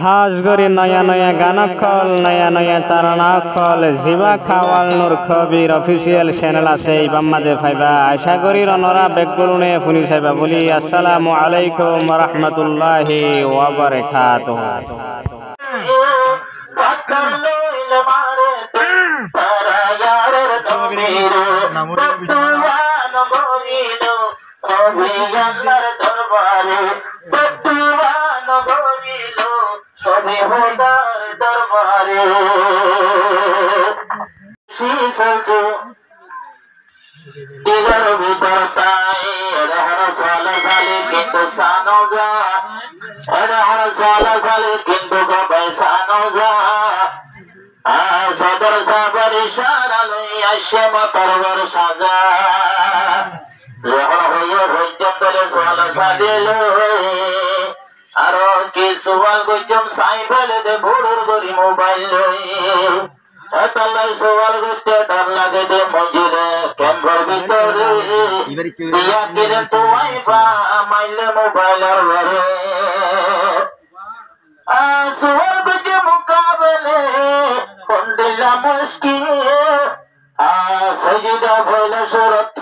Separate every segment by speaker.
Speaker 1: হাজগরি নয়া নয়া গান কল নয়া নয়া তারানা কল জিবা খাওয়াল নূর খবির অফিসিয়াল চ্যানেল আছে ইবাম্মাদে ফাইবা আশা করি রনরা বেকগুলুনে ফুনি সাইবা বলি আসসালামু আলাইকুম ওয়া রাহমাতুল্লাহি ওয়া বারাকাতুহু।
Speaker 2: আরো কিছু গজম সাইকেল দে বুড়ুর গরি মোবাইল সওয়াল করতে ডর লাগে দে মঞ্জিরে ক্যাম্পার ভিতরে দিয়া কিরে তো আইবা মাইলে মোবাইল আর ঘরে সওয়াল করতে মুকাবেলে কোনদিলা মুশকিল সজিদা ভইলে সুরত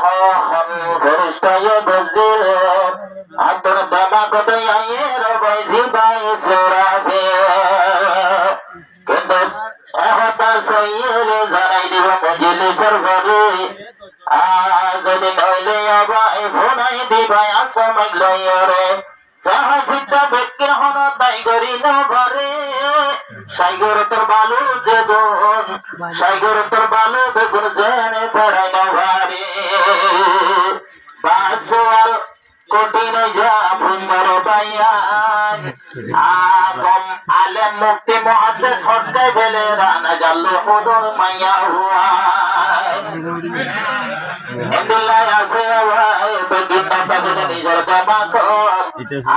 Speaker 2: হন ফেরেশতায়ে গজিল আদর দামা কদে আয়ের বাইজি বাই সরাবে কিন্তু আহতা সইয়ের জানাই দিব মজলিসের ঘরে যদি নইলে আবাই ফোনাই দিবাই আসামাই লয়রে সাহসিকতা বেকির হন তাই গরি না ঘরে সাইগর তোর বালু যে গুণ সাইগর তোর বালু বেগুন জেনে পড়াই না ঘরে বাসওয়াল কঠিন যা ফুন্দর বায়ান আগম আলেম মুক্তি মুহাদ্দিস হটকে বেলে রানা জাল্লু হুদুর মাইয়া হুয়া এন্ডুল্লাহ আছে ভাই বেগিনা পাগলে নিজের দামাক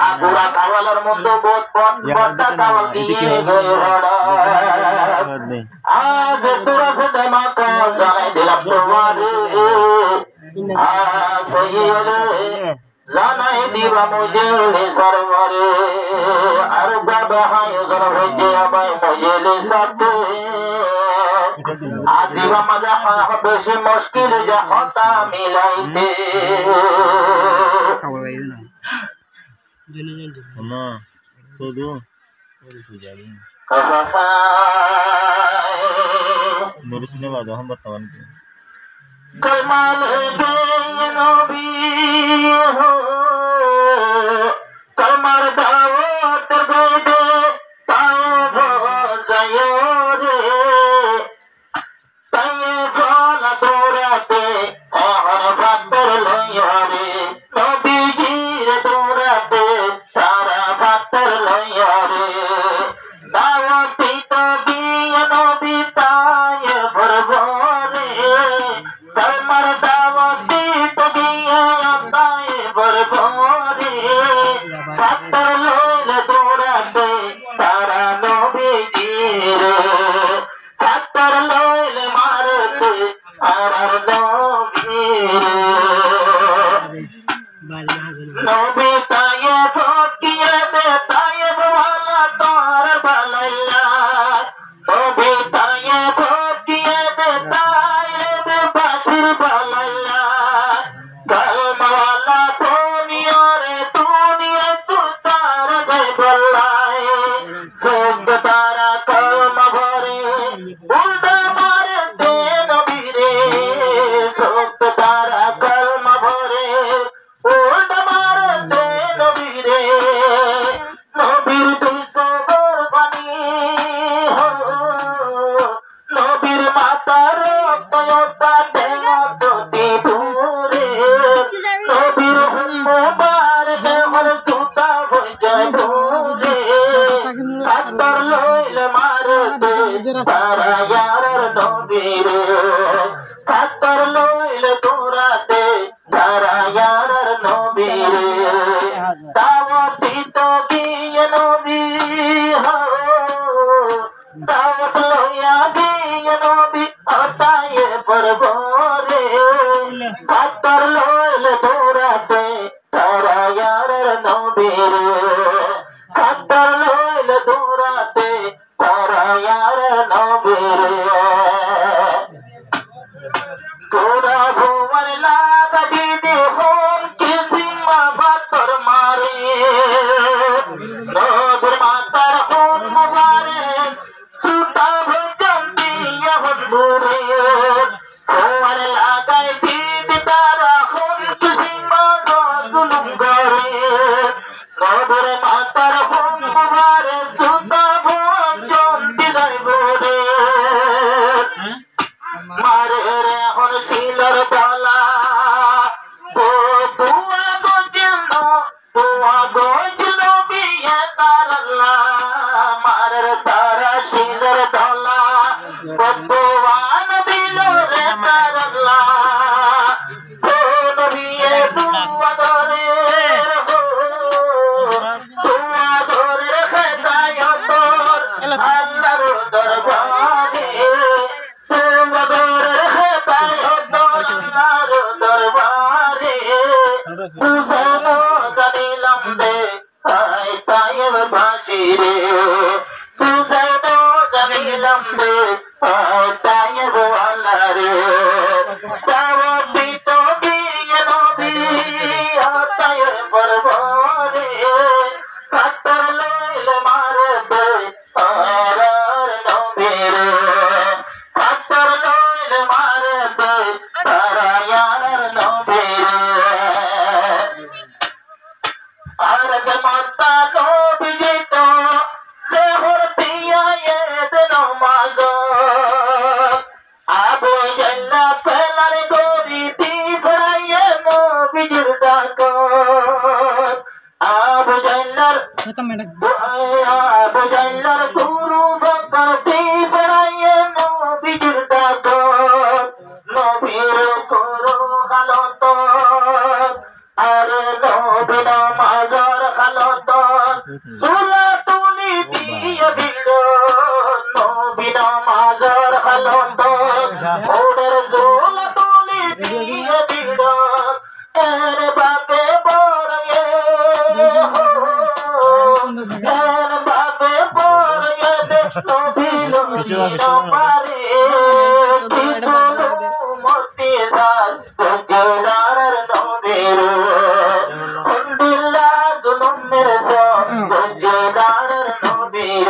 Speaker 2: আগুরা কাওয়ালার মতো বোধ বড়টা কাওয়াল দিয়ে গড়া আজ তোরা সে দামাক জানাই দিলাম তোমারে সইয়রে জানাই দিবা মুজেলে সরবরে আর বাবা হায় জর হইছে আমায় মুজেলে সাথে আজিবা মজা বেশি মুশকিল যা হতা মিলাইতে
Speaker 3: না শুধু সুজারি নরসিনে বাজা हम बतावन के
Speaker 2: कमाल गे नबी हो कमर दावत बेदे ताव जायो रे ताये फला दौड़ाते हर भातर लइया रे नबी जीर दौड़ाते सारा भातर लइया रे दावती तो गिया नबी ताये भरभरे कमर दावती तो गिया ताये भरभरे भातर लइले दौड़ाते सारा नबी जीर भातर लइले मारते आरार नबी नबी ताये फकिए दे ताये बवाला तोर बालैया नबी ताये फकिए दे ताये बाशिर बालैया कलमाला दुनिया रे दुनिया तू तार गई बल्लाए सब तारा कलमा भरे उल्टा मारे दे नबी रे सब तारा कलमा भरे उल्टा मारे दे नबी रे নবীর 200 কোরবানি হো নবীর মাতার তয়তা দেহ যদি পুরে নবীর হুম্মবার দেহর জুতা হয়ে যায় পুরে কাতর লইলে মারতে সারা ইয়ারের নবীর কাতর লইলে তোরাতে সারা ইয়ারের নবীর দাওয়াতি তো গিয়ে নবী হো দাওয়াত লইয়া গিয়ে নবী হতায়ে পরবরে কাতর লইলে তোরাতে সারা ইয়ারের নবীর কাতর লইলে তোরা আরে সুতা ভঞ্জন দিদাইব রে মারে রে হন শিলর দলা ও দুয়া গজিল বিয়ে তারাল্লা মারের তারা শিলর দলা বদুয়ান দিল রে তারাল্লা কোন বিয়ে দুয়া ধরে দুয়া ধরে খেতায় তোর আল্লাহর দরবারে দুয়া ধরে খেতায় তোর আল্লাহর দরবারে বুঝানো জানিলাম রে আয় তায়েব বাঁচি রে বুঝানো জানিলাম রে আয় তায়েব ওয়ালা রে দাওয়াত দিত গিয়ে নবী তায়েব বরবরে কাতর লইলে মারতে আর নবী রে কাতর লইলে মারতে তারা ইয়ার নবী রে আর মাতা নবী যেত শহর দিয়া এদ নমাজ আবু জান্না ফেলার গরি দি ফরাইয়ে নবীর ডাক আবু জান্নার গুরু ভক্তি ফরাইয়ে নবীর ডাক নবীর করো হালত আরে নবী নামাজর হালত সুলা তুলি দিয়ে দিল নবী নামাজর হালত ওদের জোলা তুলি দিয়ে দিল এর বাপে বড়ে এর বাপে বড়ে নবী নবী পারে কিছু মস্তি সার গজলার নবীর আলহামদুলিল্লাহ জুলুম মেরে সো গজলার নবীর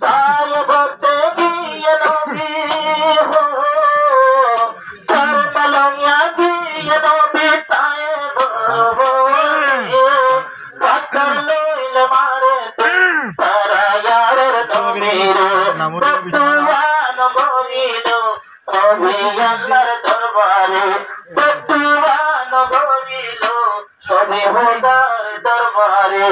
Speaker 2: তাই বলতে গিয়ে নবী হো কারবালায়া গিয়ে নবী তাই বলবো ফাকর লইলে মারে তারা ইয়ার নবীর বদুয়ান গরিল নবী আল্লাহর দরবারে বদুয়ান গরিল নবী খোদার দরবারে